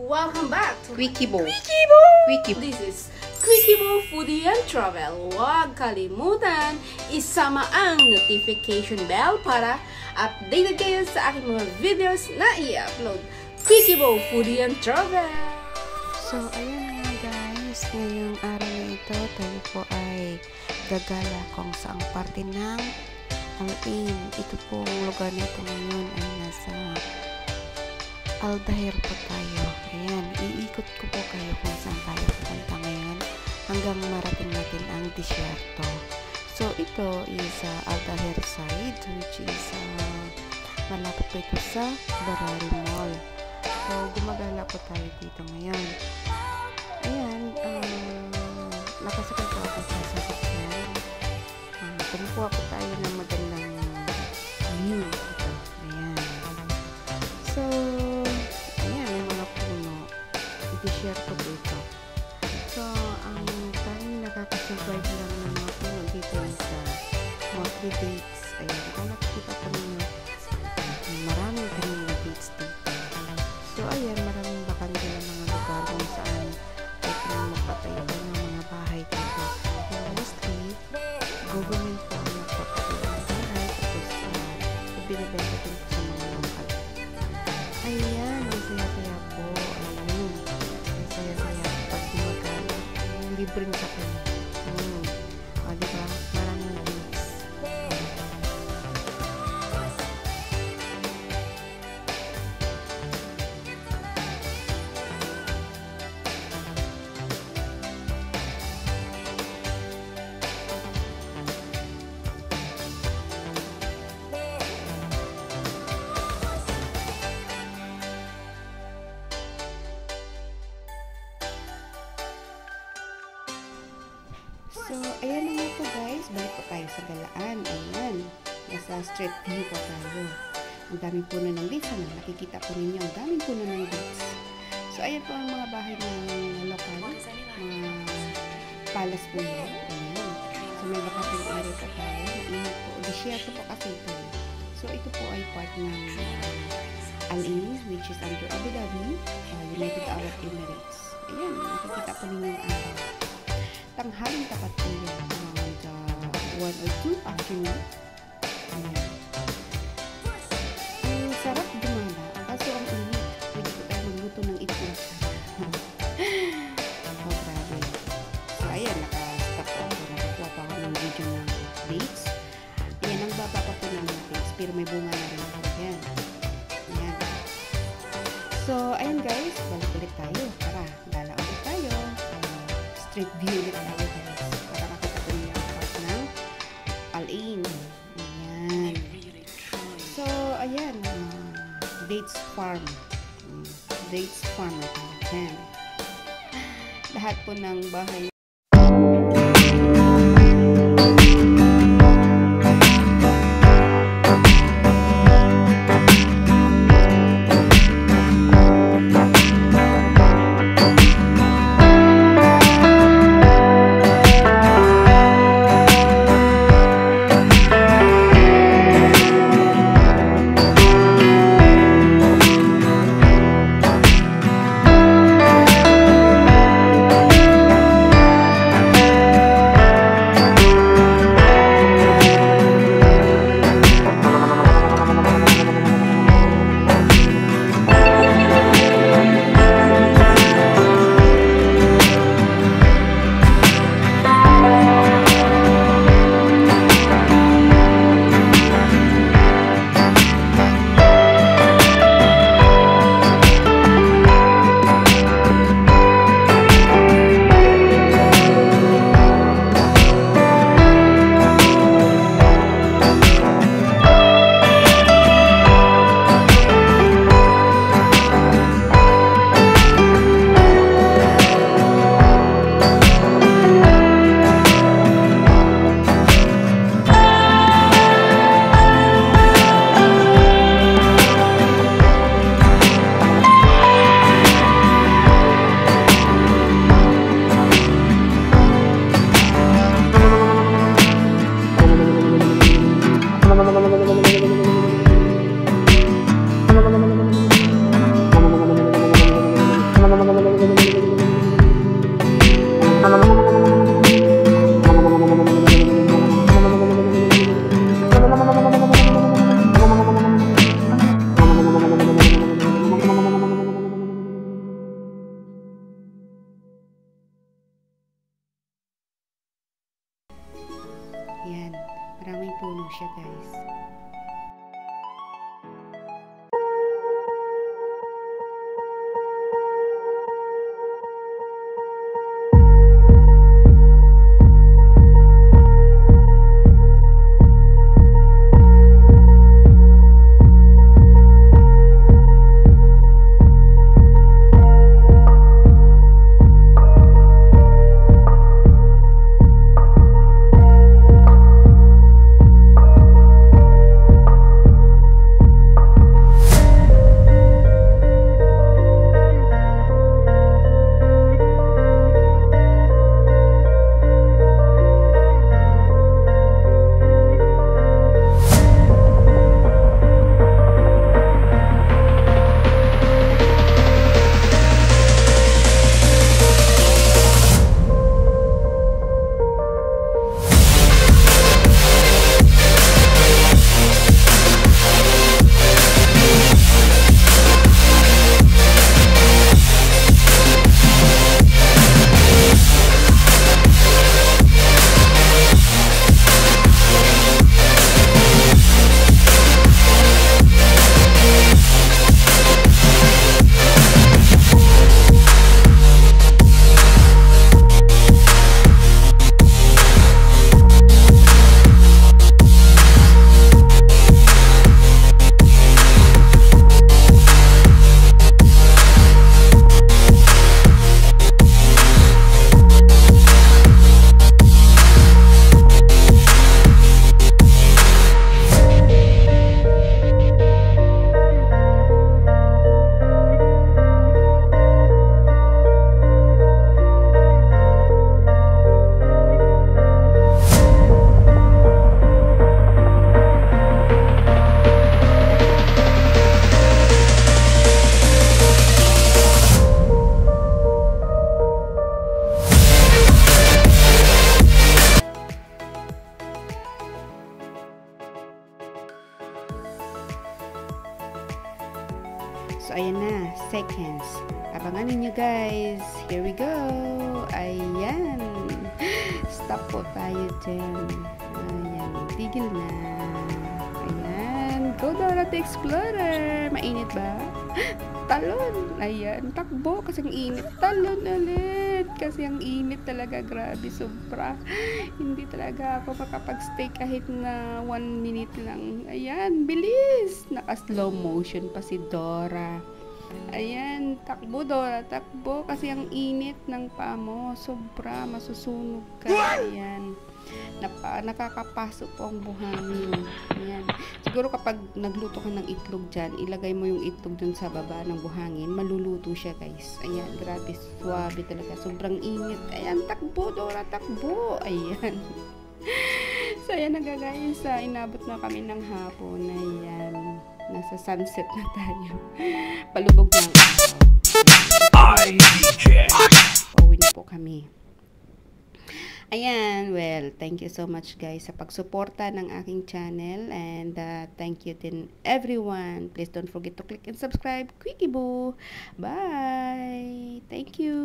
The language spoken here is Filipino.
Welcome back to Quickiebo. Quickiebo! This is Quickiebo Foodie and Travel. Huwag kalimutan, isama ang notification bell para updated kayo sa aking mga videos na i-upload. Quickiebo Foodie and Travel! So, ayan nga guys, ngayong araw na ito, tayo po ay gagala kung saang parte ng Al-Ain. Ito pong lugar na ito ngayon ay nasa Al-Daher po tayo. Ayan, iikot ko po kayo kung saan tayo pupunta ngayon hanggang marating natin ang disyerto. So, ito is Al-Daher side, which is malapit po ito sa Barari Mall. So, gumagala po tayo dito ngayon. Ayan, nakasakay po ako sa sasakyan. Kumukuha po tayo ng magandang view ito. Ayan. So, ayan, may mga puno. I-share ko po ito. So, ang tayong nakakasurvive lang ng mga puno dito sa mga 3 dates. Ayan, kung nakikita po ninyo, maraming kanina dates dito. So, ayan, maraming bakante ng mga lugar kung saan pwede magpatayo ng mga bahay dito. So, mostly, government po ang magpapatayo ng bahay tapos binibenta din po sa mga lokal. Ayan, may saya-saya po. Ayun, may saya-saya pag gumagala. Libreng sakay. Diba? Maraming dates. So, ayan na nga po guys. Balik po tayo sa galaan. Ayan. Nasa street view po tayo. Ang daming puno ng dates. Nakikita po ninyo. Ang daming puno ng dates. So, ayan po ang mga bahay ng lokal. Mga palace po yun. Ayan. So, may bakating area po tayo. Mainit po. Disyerto po kasi ito. So, ito po ay part ng Al-Ain, which is under Abu Dhabi, United Arab Emirates. Ayan. Nakikita po ninyo ang araw. Tanghaling tapat po yan around 1 or 2 afternoon. Ayan. Ang sarap dumana. Kaso ang init. Pwede po tayo magluto ng itlog. Oh, grabe. So, ayan. Naka-stop po ako. Nakakuha pa ako ng video ng dates. Ayan. Ang baba pa po ng mga dates. Pero may bunga na rin ako. Ayan. Ayan. So, ayan guys. Balik ulit tayo. Tara. Gala ulit tayo. Street view ulit tayo guys para makita po niyo ang part ng Al-Ain. Ayan. So, ayan. Dates farm. Dates farm. Ayan. Lahat po ng bahay So, ayan na. Seconds. Abangan ninyo guys. Here we go. Ayan. Stop po tayo dyan. Ayan. Tigil na. Ayan. Go Dora the Explorer. Mainit ba? Talon. Ayan. Takbo kasi ang init. Talon ulit. Kasi ang init talaga. Grabe. Sobra. Hindi talaga ako makapag-stay kahit na 1 minute lang. Ayan. Bilis. Naka-slow motion pa si Dora. Ayan, takbo Dora, takbo kasi ang init ng paa mo, sobra, masusunog ka. Ayan, nakakapasok po ang buhangin. Ayan, siguro kapag nagluto ka ng itlog dyan, ilagay mo yung itlog dun sa baba ng buhangin, maluluto siya guys. Ayan, grabe, swabe talaga, sobrang init. Ayan, takbo Dora, takbo. Ayan. So ayan na guys, inabot na kami ng hapon. Ayan, nasa sunset na tayo. Palubog na ang pauwi na po kami. Ayan, well, thank you so much guys sa pagsuporta ng aking channel, and thank you din everyone. Please don't forget to click and subscribe. Quickie Boo! Bye! Thank you!